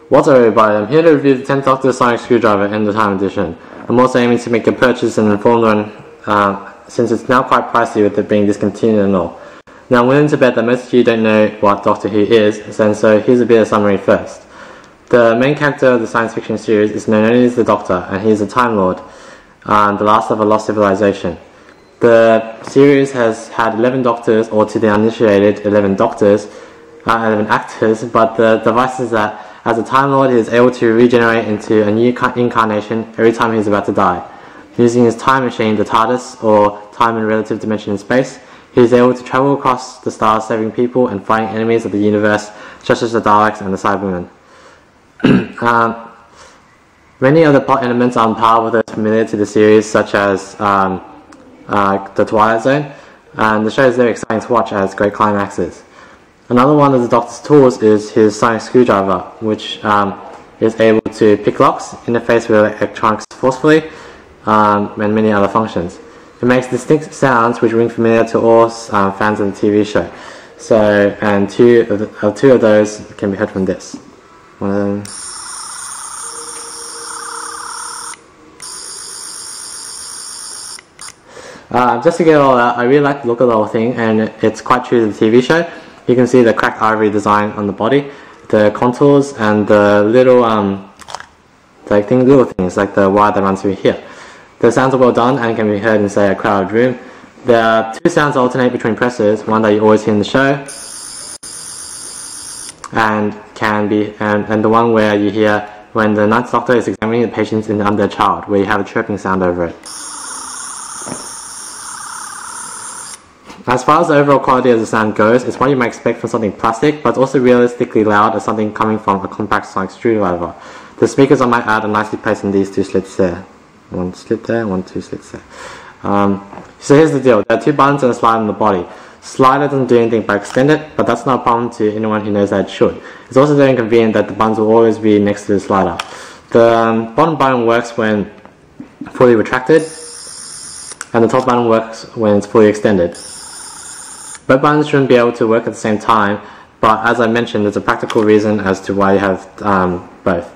What's up everybody, I'm here to review the 10th Doctor Sonic Screwdriver End of Time Edition. I'm also aiming to make a purchase and informed one since it's now quite pricey with it being discontinued and all. Now I'm willing to bet that most of you don't know what Doctor Who is, and so here's a bit of summary first. The main character of the science fiction series is known only as the Doctor, and he is a Time Lord, the last of a lost civilization. The series has had 11 Doctors, or to the uninitiated 11 Doctors, 11 actors, but the device is that as a Time Lord, he is able to regenerate into a new incarnation every time he is about to die. Using his time machine, the TARDIS, or time and relative dimension in space, he is able to travel across the stars, saving people and fighting enemies of the universe, such as the Daleks and the Cybermen. Many other plot elements are on par with those familiar to the series, such as the Twilight Zone, and the show is very exciting to watch as great climaxes. Another one of the Doctor's tools is his sonic screwdriver, which is able to pick locks, interface with electronics forcefully, and many other functions. It makes distinct sounds which ring familiar to all fans of the TV show. And two of those can be heard from this. One of them. Just to get it all out, I really like the look of the whole thing, and it's quite true to the TV show. You can see the cracked ivory design on the body, the contours, and the little little things like the wire that runs through here. The sounds are well done and can be heard in, say, a crowded room. There are two sounds that alternate between presses, one that you always hear in the show, and the one where you hear when the Ninth Doctor is examining the patients under a child, where you have a chirping sound over it. As far as the overall quality of the sound goes, it's what you might expect from something plastic, but it's also realistically loud as something coming from a compact sonic screwdriver. The speakers, I might add, are nicely placed in these two slits there. One slit there, two slits there. So here's the deal. There are two buttons and a slider on the body. Slider doesn't do anything but extend it, but that's not a problem to anyone who knows that it should. It's also very inconvenient that the buttons will always be next to the slider. The bottom button works when fully retracted, and the top button works when it's fully extended. Both buttons shouldn't be able to work at the same time, but as I mentioned, there's a practical reason as to why you have both.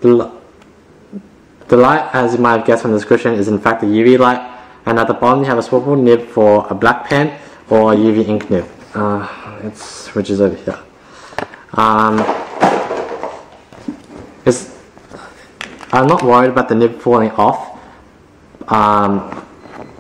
The light, as you might have guessed from the description, is in fact a UV light, and at the bottom you have a swivel nib for a black pen or a UV ink nib, which is over here. I'm not worried about the nib falling off,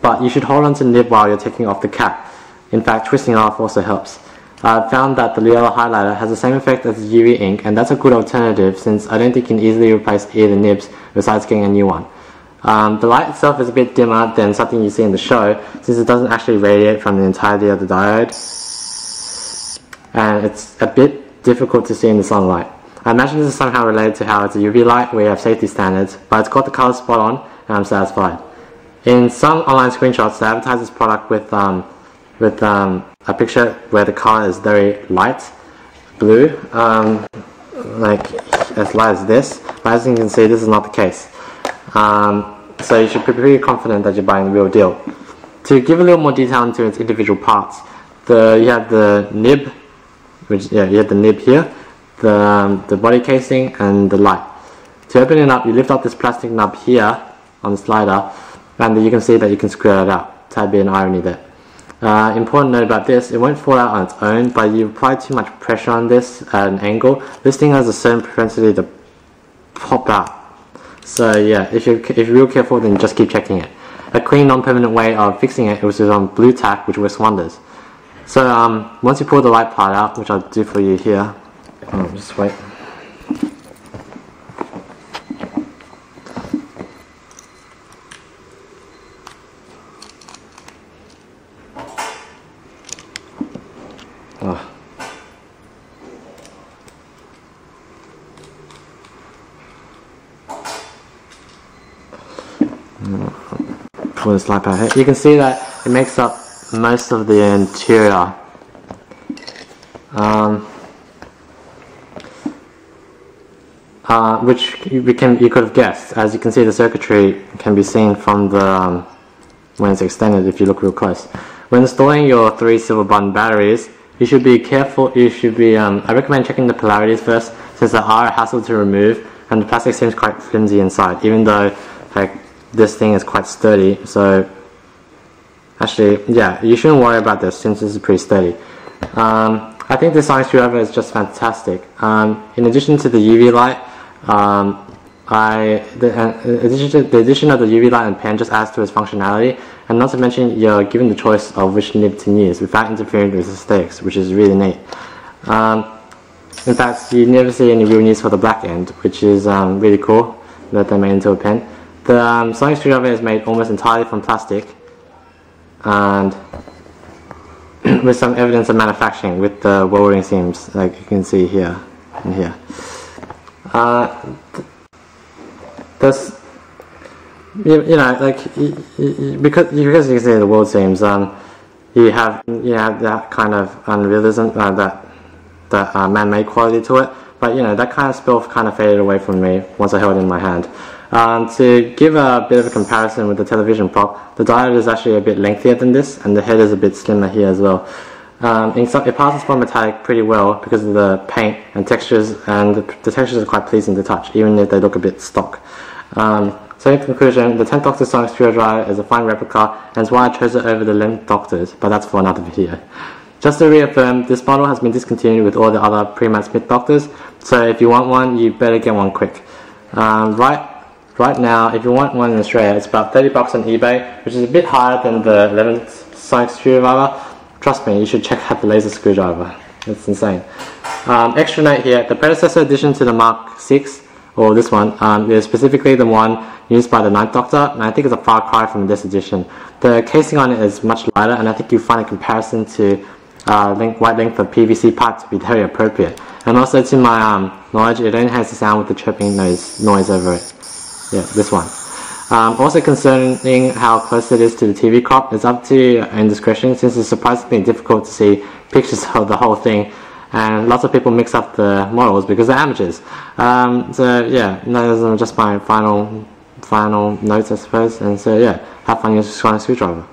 but you should hold on to the nib while you're taking off the cap. In fact, twisting it off also helps. I've found that the yellow highlighter has the same effect as the UV ink, and that's a good alternative since I don't think you can easily replace either nibs besides getting a new one. The light itself is a bit dimmer than something you see in the show, since it doesn't actually radiate from the entirety of the diode, and it's a bit difficult to see in the sunlight. I imagine this is somehow related to how it's a UV light where you have safety standards, but it's got the colour spot on, and I'm satisfied. In some online screenshots, they advertise this product with a picture where the color is very light blue, like as light as this, but as you can see, this is not the case. So you should be pretty confident that you're buying the real deal. To give a little more detail into its individual parts, you have the nib, you have the nib here, the body casing, and the light. To open it up, you lift up this plastic nub here on the slider, and you can see that you can screw it out. Tad bit of irony there. Important note about this, it won't fall out on its own, but you apply too much pressure on this at an angle, this thing has a certain propensity to pop out. So yeah, if you're real careful, then just keep checking it. A clean, non-permanent way of fixing it was on blue tack, which works wonders. So once you pull the light part out, which I'll do for you here, just wait. Pull this light out here. You can see that it makes up most of the interior. Which you could have guessed. As you can see, the circuitry can be seen from when it's extended if you look real close. When installing your 3 silver button batteries, you should be careful. I recommend checking the polarities first, since they are a hassle to remove, and the plastic seems quite flimsy inside, even though like this thing is quite sturdy. So actually, yeah, you shouldn't worry about this since this is pretty sturdy. I think this sonic screwdriver is just fantastic. In addition to the UV light, the addition of the UV light and pen just adds to its functionality, and not to mention you're given the choice of which nib to use without interfering with aesthetics, which is really neat. In fact, you never see any real needs for the black end, which is really cool that they made into a pen. The sonic screwdriver is made almost entirely from plastic, and with some evidence of manufacturing with the welding seams, like you can see here and here. This, you know, like because you can see the weld seams, you have that kind of unrealism, that man-made quality to it. But you know, that kind of spill kind of faded away from me once I held it in my hand. To give a bit of a comparison with the television prop, the diode is actually a bit lengthier than this, and the head is a bit slimmer here as well. It passes for metallic pretty well because of the paint and textures, and the textures are quite pleasing to touch, even if they look a bit stock. So in conclusion, the 10th Doctor sonic screwdriver is a fine replica, and is why I chose it over the 11th Doctors, but that's for another video. Just to reaffirm, this model has been discontinued with all the other Pre-Matt Smith Doctors, so if you want one, you better get one quick. Right now, if you want one in Australia, it's about $30 on eBay, which is a bit higher than the 11th sonic screwdriver. Trust me, you should check out the laser screwdriver. It's insane. Extra note here, the predecessor edition to the Mark 6, or this one, is specifically the one used by the 9th Doctor, and I think it's a far cry from this edition. The casing on it is much lighter, and I think you find a comparison to white length of PVC pipe to be very appropriate. And also, to my knowledge, it only has the sound with the chirping noise over it. Yeah, this one. Also concerning how close it is to the TV crop, it's up to your own discretion, since it's surprisingly difficult to see pictures of the whole thing, and lots of people mix up the models because they're amateurs. So yeah, those are just my final notes, I suppose. And so yeah, have fun using a sonic screwdriver.